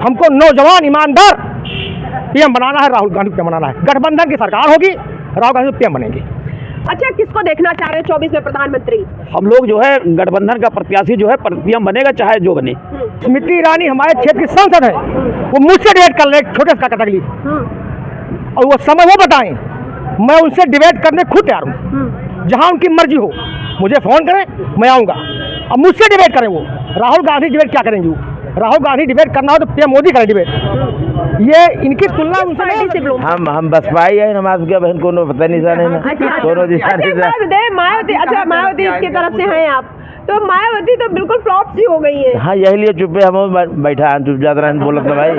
हमको नौजवान ईमानदार पीएम बनाना है, राहुल गांधी को पीएम बनाना है। गठबंधन की सरकार होगी, राहुल गांधी पीएम बनेंगे। अच्छा, किसको देखना चाह रहे हैं 24 में प्रधानमंत्री? हम लोग जो है गठबंधन का प्रत्याशी जो है पीएम बनेगा, चाहे जो बने। स्मृति ईरानी हमारे क्षेत्र की सांसद है, वो मुझसे डिबेट कर ले, छोटे से कैटेगरी, और वो समय वो बताएं, मैं उनसे डिबेट करने खुद तैयार हूँ। जहाँ उनकी मर्जी हो मुझे फोन करें, मैं आऊँगा। अब मुझसे डिबेट करें वो, राहुल गांधी डिबेट क्या करेंगे? राहुल गांधी डिबेट करना हो तो पीएम मोदी करें डिबेट। ये इनकी तुलना उनसे नहीं। हम बसपा ही है, नमाज क्या बहन को पता नहीं जाने ना, दोनों दिशा मायावती। अच्छा, मायावती की तरफ से हैं आप, तो मायावती तो बिल्कुल फ्लॉप सी हो गई है। हाँ, यही लिए चुप्पे हम बैठा चुप जाता बोलत ना भाई,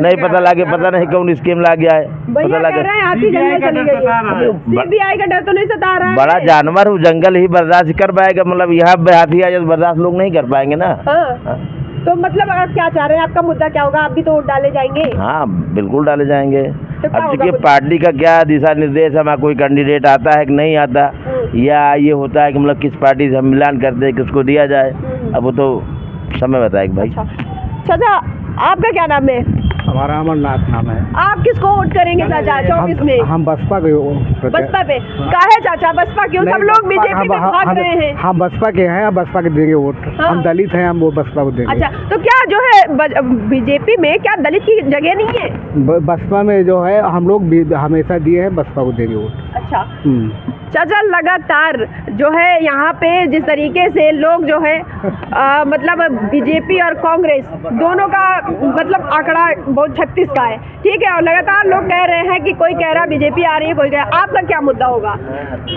नहीं पता लगे, पता नहीं कौन स्कीम ला गया है, पता लगे हाथी जंगल चली गई है। सीबीआई का डर तो नहीं सता रहा है? बड़ा जानवर हूँ, जंगल ही बर्दाश्त कर पाएगा, मतलब यहाँ हाथी आ जाए तो बर्दाश्त लोग नहीं कर पाएंगे ना। हाँ। तो मतलब आप क्या चाह रहे हैं, आपका मुद्दा क्या होगा? आप भी तो वोट डाले जाएंगे? हाँ, बिल्कुल डाले जाएंगे। तो अब देखिए पार्टी का क्या दिशा निर्देश है, हमारा कोई कैंडिडेट आता है कि नहीं आता, या ये होता है कि मतलब किस पार्टी से हम मिलान करते हैं, किसको दिया जाए, अब वो तो समय बताएगा भाई। चाचा, आपका क्या नाम है? हमारा अमरनाथ नाम है। आप किसको वोट करेंगे चाचा 24 में? हम बसपा के। बसपा पे? काहे चाचा बसपा क्यों? सब लोग बीजेपी पे भाग रहे हैं। हम बसपा के हैं, बसपा के देंगे वोट। हम दलित हैं, हम वो बसपा को देंगे। अच्छा, तो क्या जो है बीजेपी में क्या दलित की जगह नहीं है? बसपा में जो है हम लोग हमेशा दिए हैं, बसपा को देंगे वोट। अच्छा चाचा, लगातार जो है यहाँ पे जिस तरीके से लोग जो है मतलब बीजेपी और कांग्रेस दोनों का मतलब आंकड़ा बहुत 36 का है, ठीक है, और लगातार लोग कह रहे हैं कि कोई कह रहा बीजेपी आ रही है, कोई कह रहा। आपका क्या मुद्दा होगा?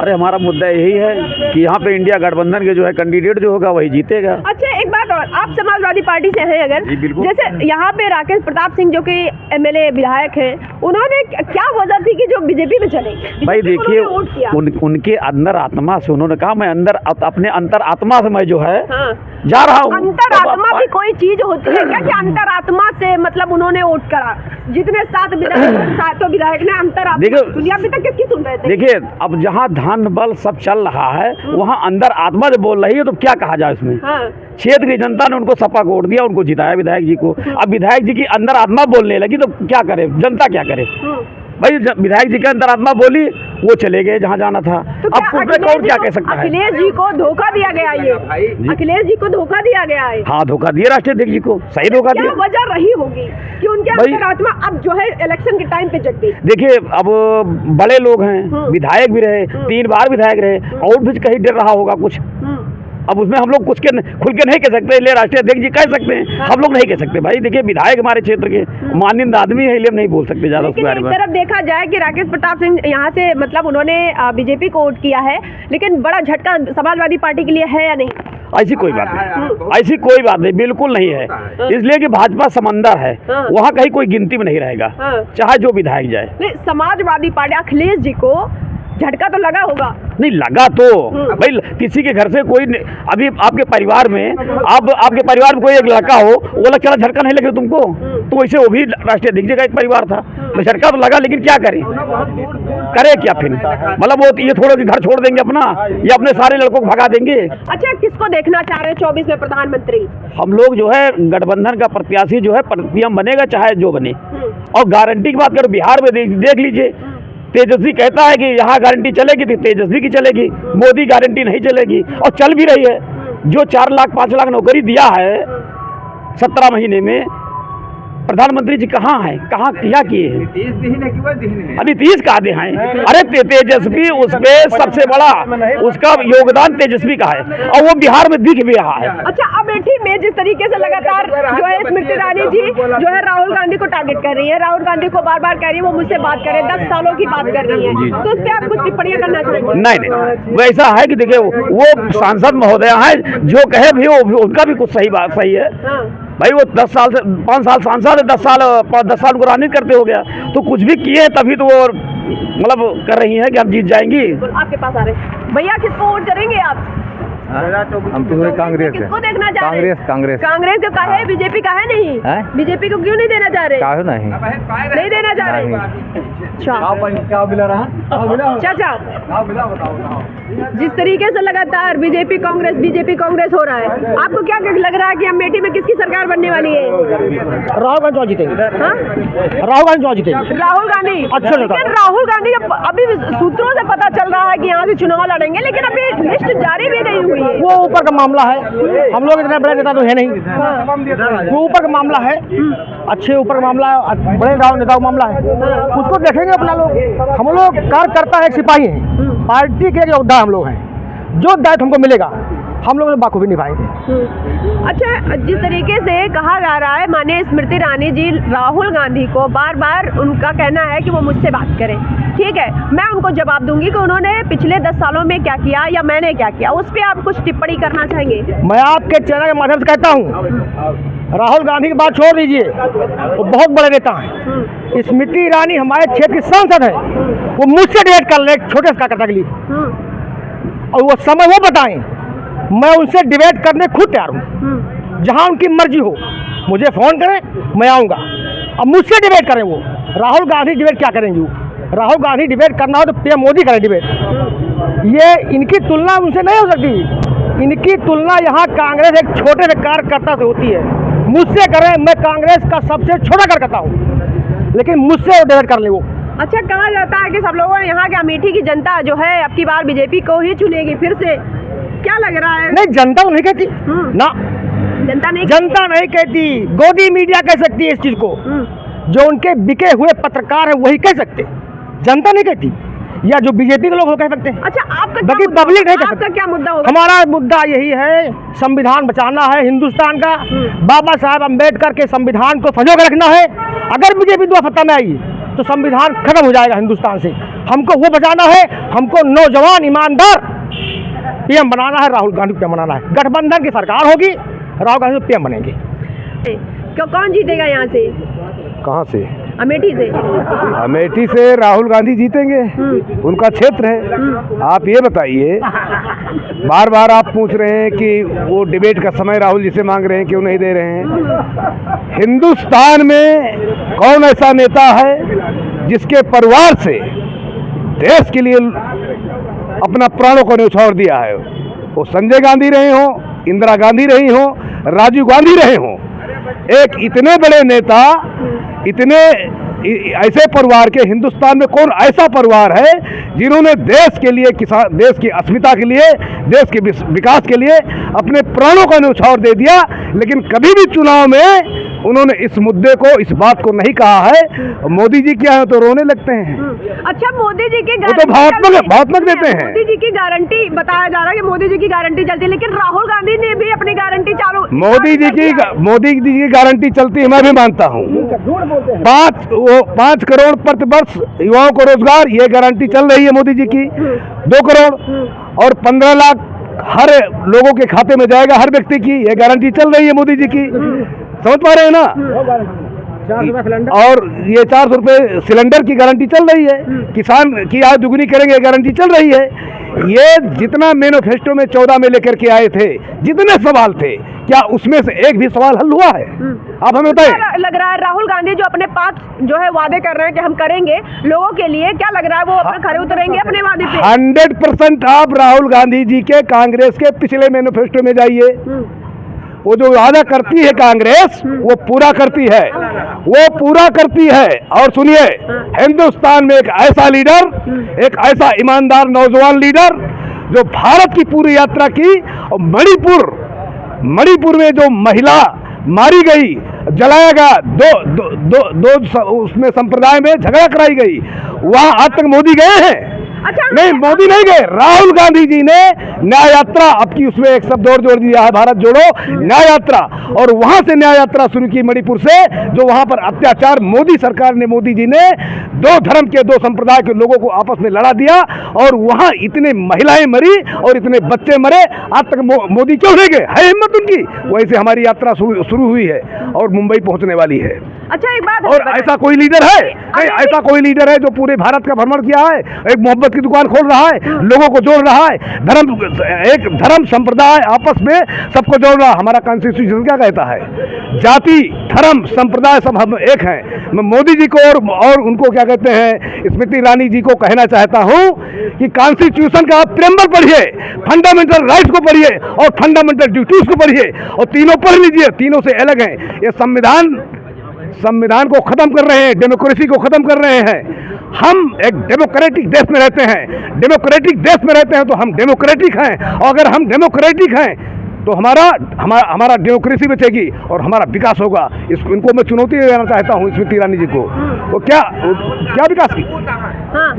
अरे हमारा मुद्दा यही है कि यहाँ पे इंडिया गठबंधन के जो है कैंडिडेट जो होगा वही जीतेगा। अच्छा, एक बात और, आप समाजवादी पार्टी से हैं अगर, जैसे यहाँ पे राकेश प्रताप सिंह जो कि एमएलए विधायक हैं, उन्होंने क्या वजह थी कि जो बीजेपी में चले? भाई देखिए, उनके अंदर आत्मा से उन्होंने कहा मैं अंदर अपने अंतर आत्मा से मैं जो है जा रहा हूँ। अंतर आत्मा भी कोई चीज होती है क्या कि अंतर आत्मा से मतलब उन्होंने वोट करा? जितने सातों विधायक ने अंतर आत्मा सुनी, अभी तक किसकी सुन रहे थे? देखिए, अब जहाँ धन बल सब चल रहा है वहाँ अंदर आत्मा से बोल रही है, तो क्या कहा जाए इसमें? क्षेत्र की जनता ने उनको सपा को वोट दिया, उनको जिताया विधायक जी को। अब विधायक जी की अंदर आत्मा बोलने लगी तो क्या करे जनता, क्या करे भाई? विधायक जी के अंदर आत्मा बोली, वो चले गए जहाँ जाना था। तो अब उसमें कौन क्या कह सकता है? अखिलेश जी को धोखा दिया गया, ये अखिलेश जी को धोखा दिया गया है। हाँ, धोखा दिया राष्ट्रीय अध्यक्ष जी को, सही धोखा दिया। क्या वजह रही होगी कि उनके अंदर आत्मा अब जो है इलेक्शन के टाइम पे जग गई? देखिए, अब बड़े लोग हैं, विधायक भी रहे, 3 बार विधायक रहे, और भी कहीं डर रहा होगा कुछ। अब उसमें हम लोग कुछ खुल के नहीं कह सकते, इसलिए राष्ट्रीय अध्यक्ष जी कह सकते हैं, हम लोग नहीं कह सकते भाई। देखिए, विधायक हमारे क्षेत्र के माननीय आदमी है, इसलिए हम नहीं बोल सकते ज़्यादा उसके बारे में। एक तरफ देखा जाए कि राकेश प्रताप सिंह यहाँ से मतलब उन्होंने बीजेपी को वोट किया है, लेकिन बड़ा झटका समाजवादी पार्टी के लिए है या नहीं? ऐसी कोई बात नहीं, ऐसी कोई बात नहीं, बिल्कुल नहीं है। इसलिए कि भाजपा समंदर है, वहाँ कहीं कोई गिनती में नहीं रहेगा, चाहे जो विधायक जाए। नहीं, समाजवादी पार्टी अखिलेश जी को झटका तो लगा होगा? नहीं लगा तो भाई, किसी के घर से कोई अभी आपके परिवार में आपके परिवार में कोई एक लड़का हो, वो लग चला झटका नहीं लगे तुमको, तो वैसे वो भी राष्ट्रीय अध्यक्ष का एक परिवार था, तो झटका तो लगा, लेकिन क्या करे क्या फिर? मतलब वो ये थोड़ा घर छोड़ देंगे अपना, या अपने सारे लड़कों को भगा देंगे? अच्छा, किसको देखना चाह रहे हैं 24 में प्रधानमंत्री? हम लोग जो है गठबंधन का प्रत्याशी जो है पीएम बनेगा, चाहे जो बने। और गारंटी की बात करो, बिहार में देख लीजिए, तेजस्वी कहता है कि यहाँ गारंटी चलेगी, तो तेजस्वी की चलेगी, मोदी गारंटी नहीं चलेगी, और चल भी रही है। जो 4 लाख 5 लाख नौकरी दिया है 17 महीने में, प्रधानमंत्री जी कहाँ हैं, कहाँ क्या किए हैं? नीतीश कहा दे हैं? अरे तेजस्वी उसमें सबसे बड़ा उसका योगदान तेजस्वी का है, और वो बिहार में दिख भी रहा है। अच्छा, अमेठी में जिस तरीके से लगातार जो है स्मृति ईरानी जी जो है राहुल गांधी को टारगेट कर रही है, राहुल गांधी को बार बार कह रही है वो मुझसे बात करे, 10 सालों की बात कर रही है, तो उस पर आप कुछ टिप्पणियां करना चाहेंगे? नहीं, वो ऐसा है कि देखिए, वो सांसद महोदय है, जो कहे भी उनका भी कुछ सही है भाई। वो 10 साल से 5 साल सांसद है, 10 साल को राजनीति करते हो गया, तो कुछ भी किए तभी तो वो मतलब कर रही हैं कि हम जीत जाएंगी। आपके पास आ रहे भैया, किसको वोट करेंगे आप? हम तो कांग्रेस है। किसको देखना चाह रहे हैं? कांग्रेस कांग्रेस को का है, बीजेपी का है नहीं? हैं? बीजेपी को क्यों नहीं देना चाह रहे? काहे नहीं नहीं देना चाह रहे? चाचा, जिस तरीके से लगातार बीजेपी कांग्रेस हो रहा है, आपको क्या लग रहा है कि अमेठी में किसकी सरकार बनने वाली है? राहुल गांधी जीतेंगे। हाँ? राहुल गांधी जीतेंगे। राहुल गांधी। अच्छा लगा। लेकिन राहुल गांधी अभी सूत्रों से पता चल रहा है कि यहाँ से चुनाव लड़ेंगे, लेकिन अभी लिस्ट जारी भी नहीं हुई है। वो ऊपर का मामला है, हम लोग इतने बड़े नेता तो है नहीं। वो ऊपर का मामला है, अच्छे ऊपर का मामला है, बड़े नेता का मामला है, उसको देखेंगे अपना लोग। हम लोग कार्यकर्ता है, सिपाही हैं, पार्टी के योद्धा हम लोग हैं। जो दायित्व हमको मिलेगा हम लोग बाखूबी निभाएंगे। अच्छा, जिस तरीके से कहा जा रहा है, माननीय स्मृति ईरानी जी राहुल गांधी को बार बार उनका कहना है कि वो मुझसे बात करें। ठीक है, मैं उनको जवाब दूंगी कि उन्होंने पिछले 10 सालों में क्या किया या मैंने क्या किया। उस पर आप कुछ टिप्पणी करना चाहेंगे? मैं आपके चैनल के माध्यम से कहता हूँ, राहुल गांधी की बात छोड़ दीजिए, वो बहुत बड़े नेता हैं। स्मृति ईरानी हमारे क्षेत्र की सांसद है, वो मुझसे डिबेट कर ले छोटे से कार्यकर्ता के लिए, और वो समय वो बताएं, मैं उनसे डिबेट करने खुद तैयार हूँ। जहाँ उनकी मर्जी हो मुझे फ़ोन करें, मैं आऊँगा। अब मुझसे डिबेट करें वो। राहुल गांधी डिबेट क्या करेंगे? वो राहुल गांधी डिबेट करना हो तो पीएम मोदी करें डिबेट। ये इनकी तुलना उनसे नहीं हो सकती। इनकी तुलना यहाँ कांग्रेस एक छोटे से कार्यकर्ता से होती है। मुझसे करें, मैं कांग्रेस का सबसे छोटा कार्यकर्ता हूँ, लेकिन मुझसे डिबेट कर ले वो। अच्छा, कहा जाता है कि सब लोगों ने यहाँ के अमेठी की जनता जो है अब की बार बीजेपी को ही चुनेगी फिर से, क्या लग रहा है? नहीं, जनता तो नहीं कहती ना, जनता नहीं कहती। गोदी मीडिया कह सकती है इस चीज को, जो उनके बिके हुए पत्रकार है वही कह सकते, जनता नहीं कहती, या जो बीजेपी के लोग कह सकते हैं। अच्छा, आपका बाकी पब्लिक नहीं कह आपका सकती। क्या मुद्दा होगा? हमारा मुद्दा यही है, संविधान बचाना है हिंदुस्तान का। बाबा साहब अम्बेडकर के संविधान को संजो के रखना है। अगर बीजेपी दो सत्ता में आई तो संविधान खत्म हो जाएगा हिंदुस्तान से। हमको वो बचाना है, हमको नौजवान ईमानदार पीएम बनाना है, राहुल गांधी पीएम बनाना है। गठबंधन की सरकार होगी, राहुल गांधी पीएम बनेंगे। कौन जीतेगा यहाँ से? कहाँ से? अमेठी से। अमेठी से राहुल गांधी जीतेंगे, उनका क्षेत्र है। आप ये बताइए, बार बार आप पूछ रहे हैं कि वो डिबेट का समय राहुल जी से मांग रहे हैं, क्यों नहीं दे रहे हैं? हिंदुस्तान में कौन ऐसा नेता है जिसके परिवार से देश के लिए अपना प्राणों को न्यौछावर दिया है? वो संजय गांधी रहे हों, इंदिरा गांधी रही हों, राजीव गांधी रहे हों। एक इतने बड़े नेता, इतने ऐसे परिवार के हिंदुस्तान में कौन ऐसा परिवार है जिन्होंने देश के लिए, किसान, देश की अस्मिता के लिए, देश के विकास के लिए अपने प्राणों का न्यौछावर दे दिया, लेकिन कभी भी चुनाव में उन्होंने इस मुद्दे को, इस बात को नहीं कहा है। मोदी जी क्या है तो रोने लगते हैं। अच्छा, मोदी जी की वो तो भावनात्मक देते हैं। मोदी जी की गारंटी बताया जा रहा है कि मोदी जी की गारंटी चलती है, लेकिन राहुल गांधी ने भी अपनी गारंटी चालू। मोदी जी की गारंटी चलती है, मैं भी मानता हूँ। 5 करोड़ प्रतिवर्ष युवाओं को रोजगार, ये गारंटी चल रही है मोदी जी की। 2 करोड़ और 15 लाख हर लोगों के खाते में जाएगा, हर व्यक्ति की, ये गारंटी चल रही है मोदी जी की। समझ पा रहे हैं ना? 400 रुपये सिलेंडर, और ये 400 रुपये सिलेंडर की गारंटी चल रही है। किसान की आय दुगुनी करेंगे, गारंटी चल रही है। ये जितना मैनिफेस्टो में 14 में लेकर के आए थे, जितने सवाल थे, क्या उसमें से एक भी सवाल हल हुआ है? आप हमें बताइए। लग रहा है राहुल गांधी जो अपने 5 जो है वादे कर रहे हैं कि हम करेंगे लोगों के लिए, क्या लग रहा है वो अपने खरे उतरेंगे अपने वादे पे? 100% आप राहुल गांधी जी के कांग्रेस के पिछले मैनिफेस्टो में जाइए। वो जो वादा करती है कांग्रेस, वो पूरा करती है, वो पूरा करती है। और सुनिए, हिंदुस्तान में एक ऐसा लीडर, एक ऐसा ईमानदार नौजवान लीडर जो भारत की पूरी यात्रा की, और मणिपुर में जो महिला मारी गई, जलाया गया, दो उसमें संप्रदाय में झगड़ा कराई गई, वहां आज तक मोदी गए हैं? अच्छा, नहीं, मोदी नहीं गए। राहुल गांधी जी ने न्याय यात्रा, अब की उसमें एक शब्द और जोड़ दिया है, भारत जोड़ो न्याय यात्रा, और वहां से न्याय यात्रा शुरू की मणिपुर से, जो वहां पर अत्याचार मोदी सरकार ने, मोदी जी ने 2 धर्म के 2 संप्रदाय के लोगों को आपस में लड़ा दिया, और वहां इतने महिलाएं मरी और इतने बच्चे मरे। आज तक मोदी क्यों नहीं गए? है हिम्मत उनकी? वैसे हमारी यात्रा शुरू हुई है और मुंबई पहुंचने वाली है। अच्छा एक बात और बताइए। ऐसा कोई लीडर है नहीं, ऐसा कोई लीडर है जो पूरे भारत का भ्रमण किया है, एक मोहब्बत की दुकान खोल रहा है, लोगों को जोड़ रहा है, एक धर्म संप्रदाय आपस में सबको जोड़ रहा है। हमारा कॉन्स्टिट्यूशन क्या कहता है? जाति धर्म संप्रदाय सब हम एक हैं। मैं मोदी जी को और उनको क्या कहते हैं, स्मृति ईरानी जी को कहना चाहता हूं कि कॉन्स्टिट्यूशन का आप प्रेम्बल पढ़िए, फंडामेंटल राइट्स को पढ़िए और फंडामेंटल ड्यूटीज को पढ़िए और तीनों पढ़ लीजिए, तीनों से अलग हैं। ये संविधान को खत्म कर रहे हैं, डेमोक्रेसी को खत्म कर रहे हैं। हम एक डेमोक्रेटिक देश में रहते हैं, डेमोक्रेटिक देश में रहते हैं तो हम डेमोक्रेटिक हैं, और अगर हम डेमोक्रेटिक हैं तो हमारा डेमोक्रेसी बचेगी और हमारा विकास होगा। इनको मैं चुनौती देना चाहता हूँ स्मृति ईरानी जी को। वो क्या विकास की? हाँ।